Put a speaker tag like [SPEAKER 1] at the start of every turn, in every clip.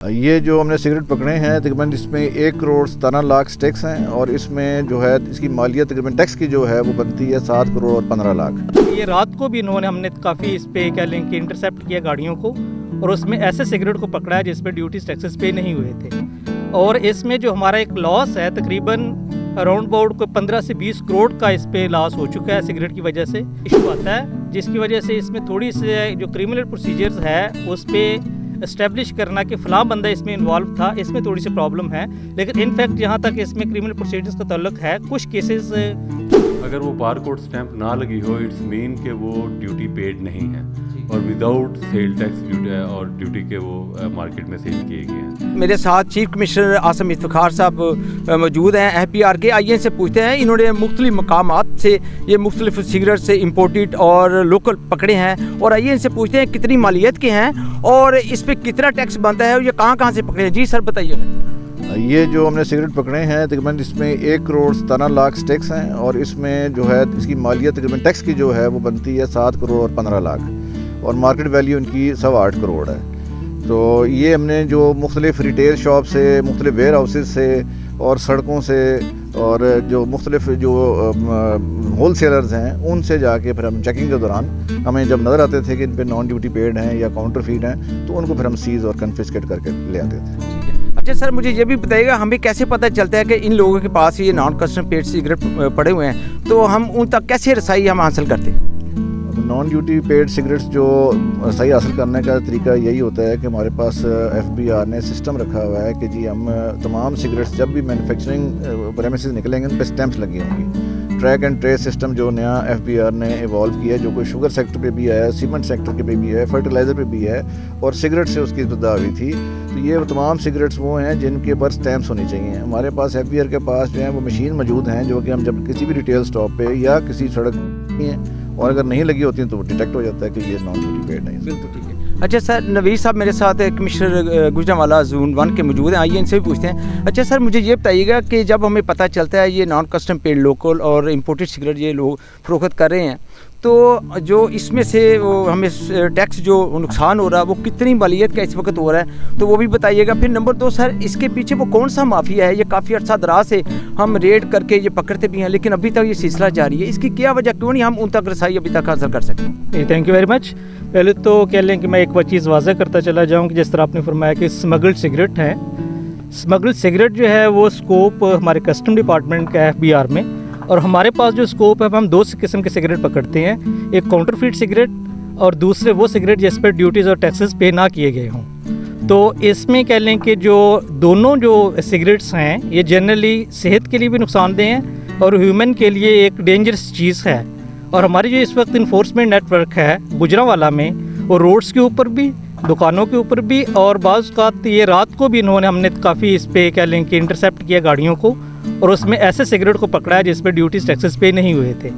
[SPEAKER 1] یہ جو ہم نے سگریٹ پکڑے ہیں تقریباً اس میں 1,17,00,000 سٹکس ہیں اور اس میں جو ہے اس کی مالیت تقریباً ٹیکس کی جو ہے وہ بنتی ہے 7,15,00,000۔
[SPEAKER 2] یہ رات کو بھی انہوں نے ہم نے کافی اس پہ کیا لیں کہ انٹرسیپٹ کیا گاڑیوں کو اور اس میں ایسے سگریٹ کو پکڑا ہے جس پہ ڈیوٹیز ٹیکسز پے نہیں ہوئے تھے، اور اس میں جو ہمارا ایک لاس ہے تقریباً اراؤنڈ اباؤٹ کوئی 15 سے 20 کروڑ کا اس پہ لاس ہو چکا ہے سگریٹ کی وجہ سے ایشو آتا ہے، جس کی وجہ سے اس میں تھوڑی سے جو کرمنل پروسیجرز ہے اس پہ اسٹیبلش کرنا کہ فلاں بندہ اس میں انوالو تھا، اس میں تھوڑی سی پرابلم ہے، لیکن انفیکٹ جہاں تک اس میں کرمنل پروسیجرز کا تعلق ہے کچھ کیسز
[SPEAKER 3] اگر وہ بار کوڈ سٹیمپ نہ لگی ہو اٹس مین کہ وہ ڈیوٹی پیڈ نہیں ہے اور وداؤٹ سیل ٹیکس ڈیوٹی اور ڈیوٹی کے وہ مارکیٹ میں سیل کیے گئے ہیں۔
[SPEAKER 4] میرے ساتھ چیف کمشنر عاصم افتخار صاحب موجود ہیں FBR کے۔ آئیے ان سے پوچھتے ہیں، انہوں نے مختلف مقامات سے یہ مختلف سگریٹ سے امپورٹڈ اور لوکل پکڑے ہیں، اور آئیے ان سے پوچھتے ہیں کتنی مالیت کے ہیں اور اس پہ کتنا ٹیکس بنتا ہے اور یہ کہاں کہاں سے پکڑے ہیں۔ جی سر بتائیے۔
[SPEAKER 1] یہ جو ہم نے سگریٹ پکڑے ہیں تقریباً اس میں 1,17,00,000 سٹکس ہیں اور اس میں جو ہے اس کی مالیت تقریباً ٹیکس کی جو ہے وہ بنتی ہے 7,15,00,000 اور مارکیٹ ویلیو ان کی 8.25 کروڑ ہے۔ تو یہ ہم نے جو مختلف ریٹیل شاپ سے، مختلف ویئر ہاؤسز سے اور سڑکوں سے اور جو مختلف جو ہول سیلرز ہیں ان سے جا کے پھر ہم چیکنگ کے دوران ہمیں جب نظر آتے تھے کہ ان پہ نان ڈیوٹی پیڈ ہیں یا کاؤنٹر فیڈ ہیں تو ان کو پھر ہم سیز اور کنفسکیٹ کر کے لے آتے تھے۔
[SPEAKER 4] اچھا سر، مجھے یہ بھی بتائیے گا ہمیں کیسے پتہ چلتا ہے کہ ان لوگوں کے پاس یہ نان کسٹم پیڈ سگریٹ پڑے ہوئے ہیں، تو ہم ان تک کیسے رسائی ہم حاصل کرتے ہیں؟
[SPEAKER 1] نان ڈیوٹی پیڈ سگریٹس جو رسائی حاصل کرنے کا طریقہ یہی ہوتا ہے کہ ہمارے پاس FBR نے سسٹم رکھا ہوا ہے کہ جی ہم تمام سگریٹس جب بھی مینوفیکچرنگ پریمیسز نکلیں گے ان پہ اسٹیمپس لگی ہوں گی۔ ٹریک اینڈ ٹریس سسٹم جو نیا FBR نے ایوالو کیا ہے، جو کوئی شوگر سیکٹر پہ بھی ہے، سیمنٹ سیکٹر کے پہ بھی ہے، فرٹیلائزر پہ بھی ہے اور سگریٹ سے اس کی ابتدا ہوئی تھی، تو یہ تمام سگریٹس وہ ہیں جن کے اوپر اسٹیمپس ہونی چاہیے۔ ہمارے پاس FBR کے پاس جو ہیں وہ مشین موجود ہیں جو کہ ہم جب کسی بھی ریٹیل اسٹاپ پہ یا کسی سڑک ہیں اور اگر نہیں لگی ہوتی ہیں تو وہ ڈیٹیکٹ ہو جاتا ہے کہ یہ نان ڈیوٹی پیڈ نہیں۔
[SPEAKER 4] بالکل ٹھیک ہے۔ اچھا سر، نویر صاحب میرے ساتھ کمشنر گوجرانوالہ زون 1 کے موجود ہیں، آئیے ان سے بھی پوچھتے ہیں۔ اچھا سر، مجھے یہ بتائیے گا کہ جب ہمیں پتہ چلتا ہے یہ نان کسٹم پیڈ لوکل اور امپورٹڈ سگریٹ یہ لوگ فروخت کر رہے ہیں، تو جو اس میں سے وہ ہمیں ٹیکس جو نقصان ہو رہا ہے وہ کتنی مالیت کا اس وقت ہو رہا ہے تو وہ بھی بتائیے گا۔ پھر نمبر 2 سر، اس کے پیچھے وہ کون سا مافیا ہے؟ یہ کافی عرصہ دراز سے ہم ریڈ کر کے یہ پکڑتے بھی ہیں لیکن ابھی تک یہ سلسلہ جاری ہے، اس کی کیا وجہ، کیوں نہیں ہم ان تک رسائی ابھی تک حاصل کر سکتے؟
[SPEAKER 2] Thank you very much. پہلے تو کہہ لیں کہ میں ایک چیز واضح کرتا چلا جاؤں کہ جس طرح آپ نے فرمایا کہ اسمگلڈ سگریٹ ہیں، اسمگلڈ سگریٹ جو ہے وہ اسکوپ ہمارے کسٹم ڈپارٹمنٹ کا FBR میں، اور ہمارے پاس جو اسکوپ ہے ہم 2 قسم کے سگریٹ پکڑتے ہیں، ایک کاؤنٹر فیڈ سگریٹ اور دوسرے وہ سگریٹ جس پہ ڈیوٹیز اور ٹیکسز پے نہ کیے گئے ہوں۔ تو اس میں کہہ لیں کہ جو دونوں جو سگریٹس ہیں یہ جنرلی صحت کے لیے بھی نقصان دہ ہیں اور ہیومن کے لیے ایک ڈینجرس چیز ہے، اور ہماری جو اس وقت انفورسمنٹ نیٹ ورک ہے گوجرانوالہ میں وہ روڈس کے اوپر بھی، دکانوں کے اوپر بھی، اور بعض اوقات یہ رات کو بھی انہوں نے ہم نے کافی اس پہ کہہ لیں کہ انٹرسیپٹ کیا گاڑیوں کو اور اس میں ایسے سگریٹ کو پکڑا ہے جس پہ ڈیوٹیز ٹیکسز پے نہیں ہوئے تھے،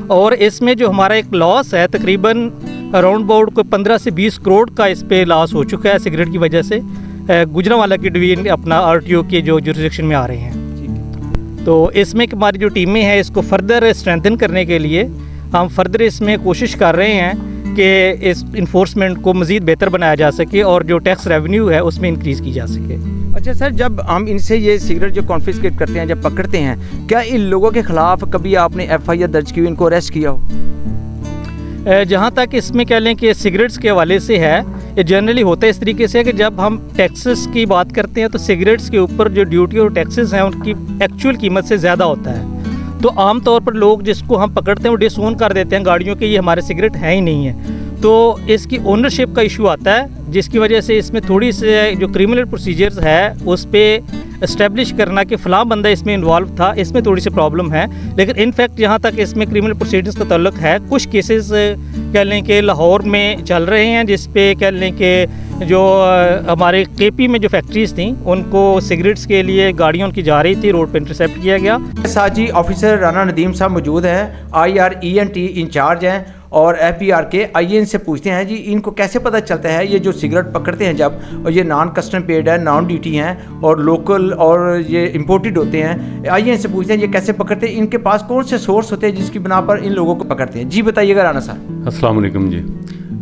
[SPEAKER 2] اور اس میں جو ہمارا ایک لاس ہے تقریباً اراؤنڈ اباؤٹ کوئی 15 سے 20 کروڑ کا اس پہ لاس ہو چکا ہے سگریٹ کی وجہ سے گوجرانوالہ کی ڈویژن اپنا RTO کے جو جورسڈکشن میں آ رہے ہیں۔ تو اس میں ہماری جو ٹیمیں ہیں اس کو فردر اسٹرینتھن کرنے کے لیے ہم فردر اس میں کوشش کر رہے ہیں کہ اس انفورسمنٹ کو مزید بہتر بنایا جا سکے اور جو ٹیکس ریونیو ہے اس میں انکریز کی جا سکے۔
[SPEAKER 4] اچھا سر، جب ہم ان سے یہ سگریٹ جو کانفسکیٹ کرتے ہیں، جب پکڑتے ہیں، کیا ان لوگوں کے خلاف کبھی آپ نے FIR درج کی، ان کو اریسٹ کیا ہو؟
[SPEAKER 2] جہاں تک اس میں کہہ لیں کہ سگریٹس کے حوالے سے ہے، یہ جنرلی ہوتا ہے اس طریقے سے کہ جب ہم ٹیکسز کی بات کرتے ہیں تو سگریٹس کے اوپر جو ڈیوٹی اور ٹیکسز ہیں ان کی ایکچوئل قیمت سے زیادہ ہوتا ہے، تو عام طور پر لوگ جس کو ہم پکڑتے ہیں وہ ڈس اون کر دیتے ہیں گاڑیوں کے، یہ ہمارے سگریٹ ہے ہی نہیں ہے، تو اس کی اونرشپ کا ایشو آتا ہے جس کی وجہ سے اس میں تھوڑی سے جو کرمنل پروسیجرز ہے اس پہ اسٹیبلش کرنا کہ فلاں بندہ اس میں انوالو تھا، اس میں تھوڑی سی پرابلم ہے، لیکن انفیکٹ جہاں تک اس میں کرمنل پروسیجرز کا تعلق ہے کچھ کیسز کہہ لیں کہ لاہور میں چل رہے ہیں جس پہ کہہ لیں کہ جو ہمارے KP میں جو فیکٹریز تھیں ان کو سگریٹس کے لیے گاڑیوں کی جا رہی تھی، روڈ پہ انٹرسیپٹ کیا گیا۔
[SPEAKER 4] ساتھ جی آفیسر رانا ندیم صاحب موجود ہیں، IRENT انچارج ہیں اور FBR کے۔ آئیے ان سے پوچھتے ہیں جی ان کو کیسے پتہ چلتا ہے یہ جو سگریٹ پکڑتے ہیں جب، اور یہ نان کسٹم پیڈ ہے، نان ڈیوٹی ہیں اور لوکل اور یہ امپورٹڈ ہوتے ہیں، آئیے ان سے پوچھتے ہیں یہ کیسے پکڑتے ہیں، ان کے پاس کون سے سورس ہوتے ہیں جس کی بنا پر ان لوگوں کو پکڑتے ہیں؟ جی بتائیے گا رانا صاحب۔
[SPEAKER 3] السلام علیکم جی۔